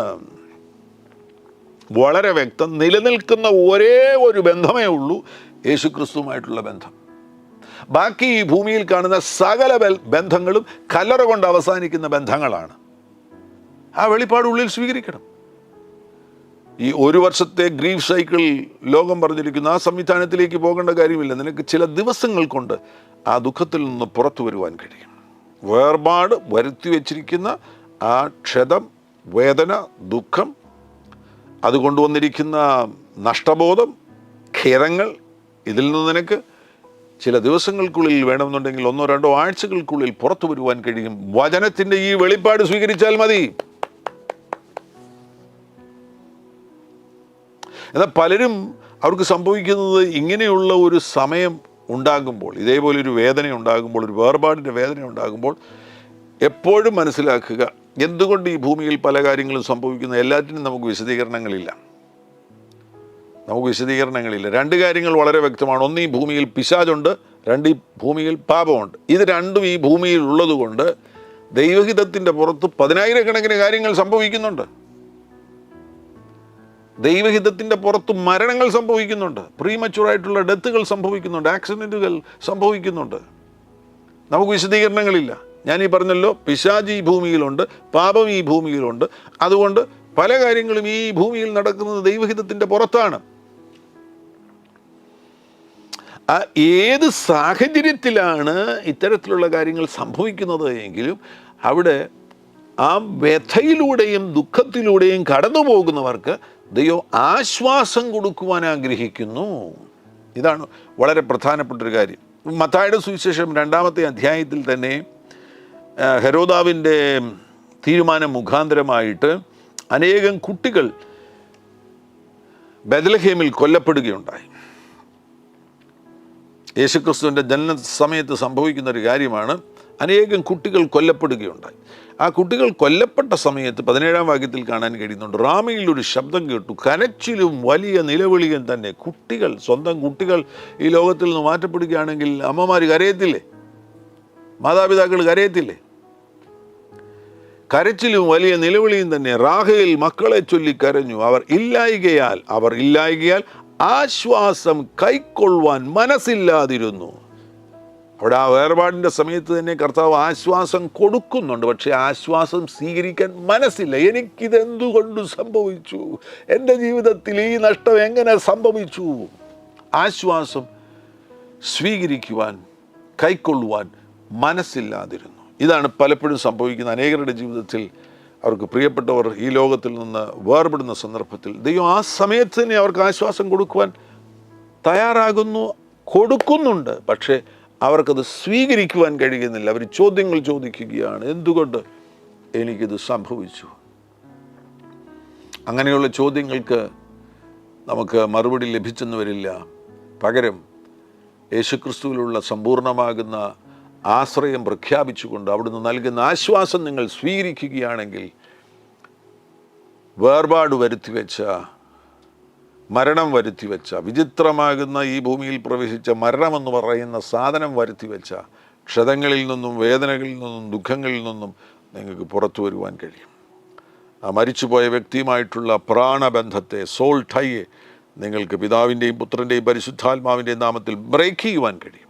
വളരെ വ്യക്തം. നിലനിൽക്കുന്ന ഒരേ ഒരു ബന്ധമേ ഉള്ളൂ, യേശുക്രിസ്തുവുമായിട്ടുള്ള ബന്ധം. ബാക്കി ഈ ഭൂമിയിൽ കാണുന്ന സകല ബന്ധങ്ങളും കല്ലറ കൊണ്ട് അവസാനിക്കുന്ന ബന്ധങ്ങളാണ്. ആ വെളിപ്പാട് ഉള്ളിൽ സ്വീകരിക്കണം. ഈ ഒരു വർഷത്തെ ഗ്രീഫ് സൈക്കിൾ ലോകം പറഞ്ഞിരിക്കുന്ന ആ സംവിധാനത്തിലേക്ക് പോകേണ്ട കാര്യമില്ല. നിനക്ക് ചില ദിവസങ്ങൾ കൊണ്ട് ആ ദുഃഖത്തിൽ നിന്ന് പുറത്തു വരുവാൻ കഴിയും. വേർപാട് വരുത്തി വച്ചിരിക്കുന്ന ആ ക്ഷതം, വേദന, ദുഃഖം, അത് കൊണ്ടുവന്നിരിക്കുന്ന നഷ്ടബോധം, ഖേദങ്ങൾ, ഇതിൽ നിന്ന് നിനക്ക് ചില ദിവസങ്ങൾക്കുള്ളിൽ വേണമെന്നുണ്ടെങ്കിൽ 1-2 ആഴ്ചകൾക്കുള്ളിൽ പുറത്തു വരുവാൻ കഴിയും. വചനത്തിൻ്റെ ഈ വെളിപ്പാട് സ്വീകരിച്ചാൽ മതി. എന്നാൽ പലരും അവർക്ക് സംഭവിക്കുന്നത് ഇങ്ങനെയുള്ള ഒരു സമയം ഉണ്ടാകുമ്പോൾ, ഇതേപോലൊരു വേദന ഉണ്ടാകുമ്പോൾ, ഒരു വേർപാടിൻ്റെ വേദന ഉണ്ടാകുമ്പോൾ എപ്പോഴും മനസ്സിലാക്കുക, എന്തുകൊണ്ട് ഈ ഭൂമിയിൽ പല കാര്യങ്ങളും സംഭവിക്കുന്ന എല്ലാറ്റിനും നമുക്ക് വിശദീകരണങ്ങളില്ല. 2 കാര്യങ്ങൾ വളരെ വ്യക്തമാണ്. ഒന്ന്, ഈ ഭൂമിയിൽ പിശാചുണ്ട്. 2, ഈ ഭൂമിയിൽ പാപമുണ്ട്. ഇത് രണ്ടും ഈ ഭൂമിയിൽ ഉള്ളത് കൊണ്ട് ദൈവഹിതത്തിൻ്റെ പുറത്ത് 10,000-കണക്കിന് കാര്യങ്ങൾ സംഭവിക്കുന്നുണ്ട്. ദൈവഹിതത്തിൻ്റെ പുറത്ത് മരണങ്ങൾ സംഭവിക്കുന്നുണ്ട്, പ്രീമച്ചുറായിട്ടുള്ള ഡെത്തുകൾ സംഭവിക്കുന്നുണ്ട്, ആക്സിഡൻറ്റുകൾ സംഭവിക്കുന്നുണ്ട്. നമുക്ക് വിശദീകരണങ്ങളില്ല. ഞാനീ പറഞ്ഞല്ലോ, പിശാച് ഈ ഭൂമിയിലുണ്ട്, പാപം ഈ ഭൂമിയിലുണ്ട്. അതുകൊണ്ട് പല കാര്യങ്ങളും ഈ ഭൂമിയിൽ നടക്കുന്നത് ദൈവഹിതത്തിൻ്റെ പുറത്താണ്. ഏത് സാഹചര്യത്തിലാണ് ഇത്തരത്തിലുള്ള കാര്യങ്ങൾ സംഭവിക്കുന്നത് എങ്കിലും അവിടെ ആ വ്യഥയിലൂടെയും ദുഃഖത്തിലൂടെയും കടന്നു പോകുന്നവർക്ക് ദൈവം ആശ്വാസം കൊടുക്കുവാൻ ആഗ്രഹിക്കുന്നു. ഇതാണ് വളരെ പ്രധാനപ്പെട്ടൊരു കാര്യം. മത്തായിയുടെ സുവിശേഷം 2-ാമത്തെ അധ്യായത്തിൽ തന്നെ ഹെരോദാവിൻ്റെ തീരുമാനം മുഖാന്തരമായിട്ട് അനേകം കുട്ടികൾ ബെത്ലഹേമിൽ കൊല്ലപ്പെടുകയുണ്ടായി. യേശുക്രിസ്തുവിൻ്റെ ജനന സമയത്ത് സംഭവിക്കുന്ന ഒരു കാര്യമാണ്. അനേകം കുട്ടികൾ കൊല്ലപ്പെടുകയുണ്ടായി. ആ കുട്ടികൾ കൊല്ലപ്പെട്ട സമയത്ത് 17-ാം വാക്യത്തിൽ കാണാൻ കഴിയുന്നുണ്ട്, റാമയിൽ ഒരു ശബ്ദം കേട്ടു, കരച്ചിലും വലിയ നിലവിളിയും തന്നെ. കുട്ടികൾ, സ്വന്തം കുട്ടികൾ ഈ ലോകത്തിൽ നിന്ന് മാറ്റപ്പെടുകയാണെങ്കിൽ അമ്മമാർ കരയത്തില്ലേ? മാതാപിതാക്കൾ കരയത്തില്ലേ? കരച്ചിലും വലിയ നിലവിളിയും തന്നെ. റാഹേൽ മക്കളെ ചൊല്ലി കരഞ്ഞു. അവർ ഇല്ലായികയാൽ ആശ്വാസം കൈക്കൊള്ളുവാൻ മനസ്സില്ലാതിരുന്നു. അവിടെ ആ വേർപാടിൻ്റെ സമയത്ത് തന്നെ കർത്താവ് ആശ്വാസം കൊടുക്കുന്നുണ്ട്. പക്ഷേ ആശ്വാസം സ്വീകരിക്കാൻ മനസ്സില്ല. എനിക്കിതെന്തുകൊണ്ട് സംഭവിച്ചു? എൻ്റെ ജീവിതത്തിൽ ഈ നഷ്ടം എങ്ങനെ സംഭവിച്ചു? ആശ്വാസം സ്വീകരിക്കുവാൻ, കൈക്കൊള്ളുവാൻ മനസ്സില്ലാതിരുന്നു. ഇതാണ് പലപ്പോഴും സംഭവിക്കുന്ന അനേകരുടെ ജീവിതത്തിൽ. അവർക്ക് പ്രിയപ്പെട്ടവർ ഈ ലോകത്തിൽ നിന്ന് വേർപെടുന്ന സന്ദർഭത്തിൽ ദൈവം ആ സമയത്ത് തന്നെ അവർക്ക് ആശ്വാസം കൊടുക്കുവാൻ തയ്യാറാകുന്നു, കൊടുക്കുന്നുണ്ട്. പക്ഷേ അവർക്കത് സ്വീകരിക്കുവാൻ കഴിയുന്നില്ല. അവർ ചോദ്യങ്ങൾ ചോദിക്കുകയാണ്, എന്തുകൊണ്ട് എനിക്കിത് സംഭവിച്ചു? അങ്ങനെയുള്ള ചോദ്യങ്ങൾക്ക് നമുക്ക് മറുപടി ലഭിച്ചെന്ന് വരില്ല. പകരം യേശുക്രിസ്തുവിലുള്ള സമ്പൂർണ്ണമാകുന്ന ആശ്രയം പ്രഖ്യാപിച്ചുകൊണ്ട് അവിടുന്ന് നൽകുന്ന ആശ്വാസം നിങ്ങൾ സ്വീകരിക്കുകയാണെങ്കിൽ, വേർപാട് വരുത്തിവെച്ച, മരണം വരുത്തിവെച്ച, വിചിത്രമാകുന്ന ഈ ഭൂമിയിൽ പ്രവേശിച്ച മരണമെന്ന് പറയുന്ന സാധനം വരുത്തിവെച്ച ക്ഷതങ്ങളിൽ നിന്നും, വേദനകളിൽ നിന്നും, ദുഃഖങ്ങളിൽ നിന്നും നിങ്ങൾക്ക് പുറത്തു വരുവാൻ കഴിയും. ആ മരിച്ചുപോയ വ്യക്തിയുമായിട്ടുള്ള പ്രാണബന്ധത്തെ, സോൾ ടൈയെ നിങ്ങൾക്ക് പിതാവിൻ്റെയും പുത്രൻ്റെയും പരിശുദ്ധാത്മാവിൻ്റെയും നാമത്തിൽ ബ്രേക്ക് ചെയ്യുവാൻ കഴിയും.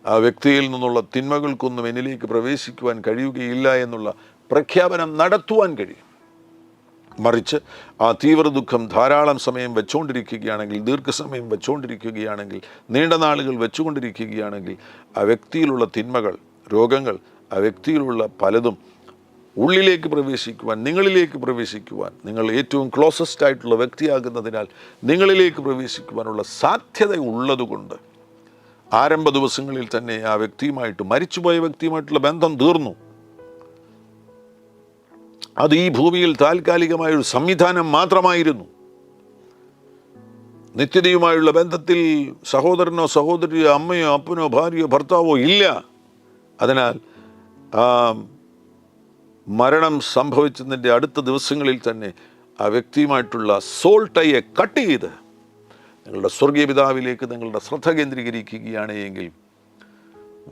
ആ വ്യക്തിയിൽ നിന്നുള്ള തിന്മകൾക്കൊന്നും എന്നിലേക്ക് പ്രവേശിക്കുവാൻ കഴിയുകയില്ല എന്നുള്ള പ്രഖ്യാപനം നടത്തുവാൻ കഴിയും. മറിച്ച് ആ തീവ്ര ദുഃഖം ധാരാളം സമയം വെച്ചുകൊണ്ടിരിക്കുകയാണെങ്കിൽ, ദീർഘസമയം വെച്ചുകൊണ്ടിരിക്കുകയാണെങ്കിൽ, നീണ്ട നാളുകൾ വെച്ചുകൊണ്ടിരിക്കുകയാണെങ്കിൽ, ആ വ്യക്തിയിലുള്ള തിന്മകൾ, രോഗങ്ങൾ, ആ വ്യക്തിയിലുള്ള പലതും ഉള്ളിലേക്ക് പ്രവേശിക്കുവാൻ, നിങ്ങളിലേക്ക് പ്രവേശിക്കുവാൻ, നിങ്ങൾ ഏറ്റവും ക്ലോസസ്റ്റ് ആയിട്ടുള്ള വ്യക്തിയാകുന്നതിനാൽ നിങ്ങളിലേക്ക് പ്രവേശിക്കുവാനുള്ള സാധ്യത ഉള്ളതുകൊണ്ട് ആരംഭ ദിവസങ്ങളിൽ തന്നെ ആ വ്യക്തിയുമായിട്ട്, മരിച്ചുപോയ വ്യക്തിയുമായിട്ടുള്ള ബന്ധം തീർന്നു. അത് ഈ ഭൂമിയിൽ താൽക്കാലികമായൊരു സംവിധാനം മാത്രമായിരുന്നു. നിത്യതയുമായുള്ള ബന്ധത്തിൽ സഹോദരനോ സഹോദരിയോ അമ്മയോ അപ്പനോ ഭാര്യയോ ഭർത്താവോ ഇല്ല. അതിനാൽ മരണം സംഭവിച്ചതിൻ്റെ അടുത്ത ദിവസങ്ങളിൽ തന്നെ ആ വ്യക്തിയുമായിട്ടുള്ള സോൾ ടൈയെ കട്ട് ചെയ്ത് നിങ്ങളുടെ സ്വർഗീയ പിതാവിലേക്ക് നിങ്ങളുടെ ശ്രദ്ധ കേന്ദ്രീകരിക്കുകയാണ് എങ്കിൽ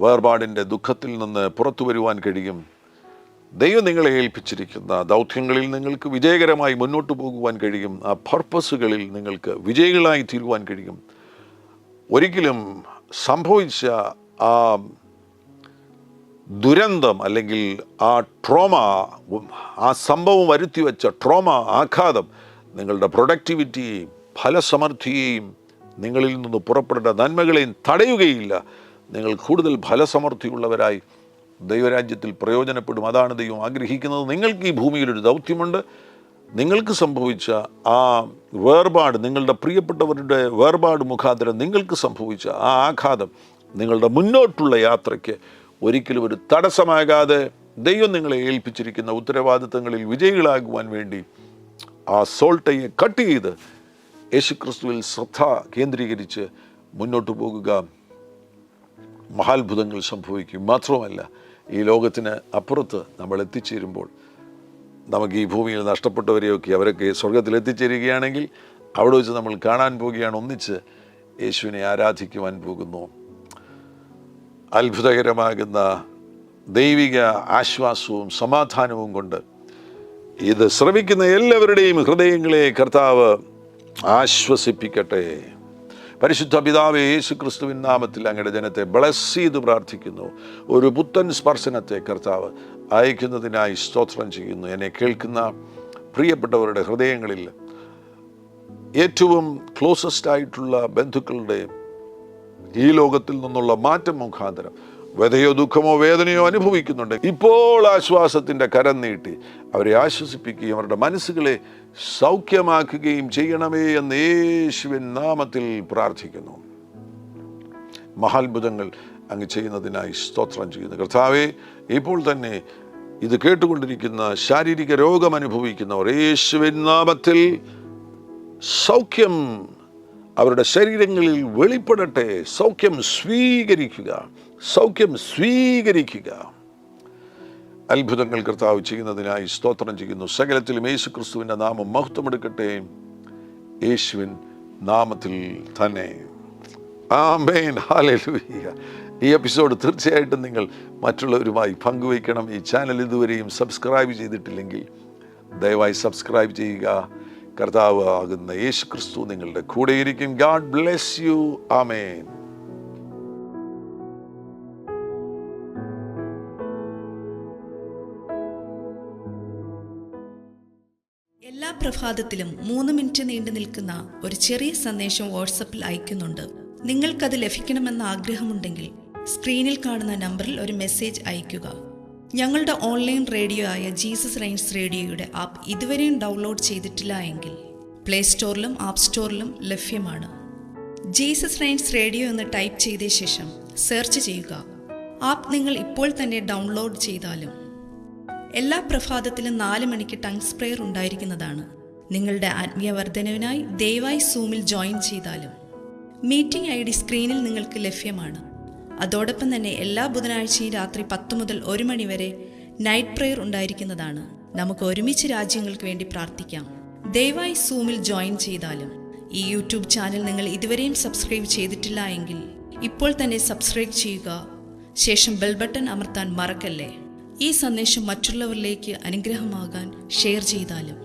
വേർപാടിൻ്റെ ദുഃഖത്തിൽ നിന്ന് പുറത്തു വരുവാൻ കഴിയും. ദൈവം നിങ്ങളെ ഏൽപ്പിച്ചിരിക്കുന്ന ദൗത്യങ്ങളിൽ നിങ്ങൾക്ക് വിജയകരമായി മുന്നോട്ട് പോകുവാൻ കഴിയും. ആ പർപ്പസുകളിൽ നിങ്ങൾക്ക് വിജയികളായി തീരുവാൻ കഴിയും. ഒരിക്കലും സംഭവിച്ച ആ ദുരന്തം അല്ലെങ്കിൽ ആ ട്രോമ, ആ സംഭവം വരുത്തിവെച്ച ട്രോമ, ആഘാതം നിങ്ങളുടെ പ്രൊഡക്ടിവിറ്റിയെയും ഫലസമൃദ്ധിയെയും നിങ്ങളിൽ നിന്ന് പുറപ്പെടേണ്ട നന്മകളെയും തടയുകയില്ല. നിങ്ങൾ കൂടുതൽ ഫലസമൃദ്ധിയുള്ളവരായി ദൈവരാജ്യത്തിൽ പ്രയോജനപ്പെടും. അതാണ് ദൈവം ആഗ്രഹിക്കുന്നത്. നിങ്ങൾക്ക് ഈ ഭൂമിയിലൊരു ദൗത്യമുണ്ട്. നിങ്ങൾക്ക് സംഭവിച്ച ആ വേർപാട്, നിങ്ങളുടെ പ്രിയപ്പെട്ടവരുടെ വേർപാട് മുഖാന്തരം നിങ്ങൾക്ക് സംഭവിച്ച ആ ആഘാതം നിങ്ങളുടെ മുന്നോട്ടുള്ള യാത്രയ്ക്ക് ഒരിക്കലും ഒരു തടസ്സമാകാതെ ദൈവം നിങ്ങളെ ഏൽപ്പിച്ചിരിക്കുന്ന ഉത്തരവാദിത്തങ്ങളിൽ വിജയികളാകുവാൻ വേണ്ടി ആ സോൾട്ടയെ കട്ട് ചെയ്ത് യേശുക്രിസ്തുവിൽ ശ്രദ്ധ കേന്ദ്രീകരിച്ച് മുന്നോട്ട് പോകുക. മഹാത്ഭുതങ്ങൾ സംഭവിക്കും. മാത്രമല്ല, ഈ ലോകത്തിന് അപ്പുറത്ത് നമ്മൾ എത്തിച്ചേരുമ്പോൾ നമുക്ക് ഈ ഭൂമിയിൽ നഷ്ടപ്പെട്ടവരെയൊക്കെ അവരൊക്കെ സ്വർഗത്തിൽ എത്തിച്ചേരുകയാണെങ്കിൽ അവിടെ വെച്ച് നമ്മൾ കാണാൻ പോവുകയാണ്. ഒന്നിച്ച് യേശുവിനെ ആരാധിക്കുവാൻ പോകുന്നു. അത്ഭുതകരമാകുന്ന ദൈവിക ആശ്വാസവും സമാധാനവും കൊണ്ട് ഇത് ശ്രമിക്കുന്ന എല്ലാവരുടെയും ഹൃദയങ്ങളെ കർത്താവ് ആശ്വസിപ്പിക്കട്ടെ. പരിശുദ്ധ പിതാവേ, യേശു ക്രിസ്തുവിൻ നാമത്തിൽ അങ്ങയുടെ ജനത്തെ ബ്ലസ് ചെയ്ത് പ്രാർത്ഥിക്കുന്നു. ഒരു പുത്തൻ സ്പർശനത്തെ കർത്താവ് അയക്കുന്നതിനായി സ്തോത്രം ചെയ്യുന്നു. എന്നെ കേൾക്കുന്ന പ്രിയപ്പെട്ടവരുടെ ഹൃദയങ്ങളിൽ ഏറ്റവും ക്ലോസസ്റ്റ് ആയിട്ടുള്ള ബന്ധുക്കളുടെ ഈ ലോകത്തിൽ നിന്നുള്ള മാറ്റം മുഖാന്തരം വ്യതയോ ദുഃഖമോ വേദനയോ അനുഭവിക്കുന്നുണ്ട്, ഇപ്പോൾ ആശ്വാസത്തിൻ്റെ കരം നീട്ടി അവരെ ആശ്വസിപ്പിക്കുകയും അവരുടെ മനസ്സുകളെ സൗഖ്യമാക്കുകയും ചെയ്യണമേ എന്ന് യേശുവിൻ നാമത്തിൽ പ്രാർത്ഥിക്കുന്നു. മഹാത്ഭുതങ്ങൾ അങ്ങ് ചെയ്യുന്നതിനായി സ്തോത്രം ചെയ്യുന്നു. കർത്താവേ, ഇപ്പോൾ തന്നെ ഇത് കേട്ടുകൊണ്ടിരിക്കുന്ന ശാരീരിക രോഗം അനുഭവിക്കുന്നവർ യേശുവിൻ നാമത്തിൽ സൗഖ്യം അവരുടെ ശരീരങ്ങളിൽ വെളിപ്പെടട്ടെ. സൗഖ്യം സ്വീകരിക്കുക, സൗഖ്യം സ്വീകരിക്കുക. അത്ഭുതങ്ങൾ കർത്താവ് ചെയ്യുന്നതിനായി സ്തോത്രം ചെയ്യുന്നു. സകലത്തിലും യേശു ക്രിസ്തുവിൻ്റെ നാമം മഹത്വമെടുക്കട്ടെ, യേശുവിൻ നാമത്തിൽ തന്നെ. ആമേൻ, ഹല്ലേലൂയ. ഈ എപ്പിസോഡ് തീർച്ചയായിട്ടും നിങ്ങൾ മറ്റുള്ളവരുമായി പങ്കുവയ്ക്കണം. ഈ ചാനൽ ഇതുവരെയും സബ്സ്ക്രൈബ് ചെയ്തിട്ടില്ലെങ്കിൽ ദയവായി സബ്സ്ക്രൈബ് ചെയ്യുക. കർത്താവ് ആകുന്ന യേശു ക്രിസ്തു നിങ്ങളുടെ കൂടെയിരിക്കും. God bless you. ആമേൻ. എല്ലാ പ്രഭാതത്തിലും 3 മിനിറ്റ് നീണ്ടു നിൽക്കുന്ന ഒരു ചെറിയ സന്ദേശം വാട്സപ്പിൽ അയക്കുന്നുണ്ട്. നിങ്ങൾക്കത് ലഭിക്കണമെന്ന ആഗ്രഹമുണ്ടെങ്കിൽ സ്ക്രീനിൽ കാണുന്ന നമ്പറിൽ ഒരു മെസ്സേജ് അയയ്ക്കുക. ഞങ്ങളുടെ ഓൺലൈൻ റേഡിയോ ആയ ജീസസ് റെയിൻസ് റേഡിയോയുടെ ആപ്പ് ഇതുവരെയും ഡൗൺലോഡ് ചെയ്തിട്ടില്ല എങ്കിൽ പ്ലേ സ്റ്റോറിലും ആപ്പ് സ്റ്റോറിലും ലഭ്യമാണ്. ജീസസ് റെയിൻസ് റേഡിയോ എന്ന് ടൈപ്പ് ചെയ്ത ശേഷം സെർച്ച് ചെയ്യുക. ആപ്പ് നിങ്ങൾ ഇപ്പോൾ തന്നെ ഡൗൺലോഡ് ചെയ്താലും. എല്ലാ പ്രഭാതത്തിലും 4 മണിക്ക് ടങ്സ് പ്രെയർ ഉണ്ടായിരിക്കുന്നതാണ്. നിങ്ങളുടെ ആത്മീയ വർധനവിനായി ദയവായി സൂമിൽ ജോയിൻ ചെയ്താലും. മീറ്റിംഗ് ID സ്ക്രീനിൽ നിങ്ങൾക്ക് ലഭ്യമാണ്. അതോടൊപ്പം തന്നെ എല്ലാ ബുധനാഴ്ചയും രാത്രി 10 മുതൽ 1 മണി വരെ നൈറ്റ് പ്രെയർ ഉണ്ടായിരിക്കുന്നതാണ്. നമുക്ക് ഒരുമിച്ച് രാജ്യങ്ങൾക്ക് വേണ്ടി പ്രാർത്ഥിക്കാം. ദയവായി സൂമിൽ ജോയിൻ ചെയ്താലും. ഈ യൂട്യൂബ് ചാനൽ നിങ്ങൾ ഇതുവരെയും സബ്സ്ക്രൈബ് ചെയ്തിട്ടില്ല എങ്കിൽ ഇപ്പോൾ തന്നെ സബ്സ്ക്രൈബ് ചെയ്യുക. ശേഷം ബെൽ ബട്ടൺ അമർത്താൻ മറക്കല്ലേ. ഈ സന്ദേശം മറ്റുള്ളവരിലേക്ക് അനുഗ്രഹമാകാൻ ഷെയർ ചെയ്താലും.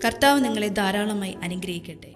കർത്താവ് നിങ്ങളെ ധാരാളമായി അനുഗ്രഹിക്കട്ടെ.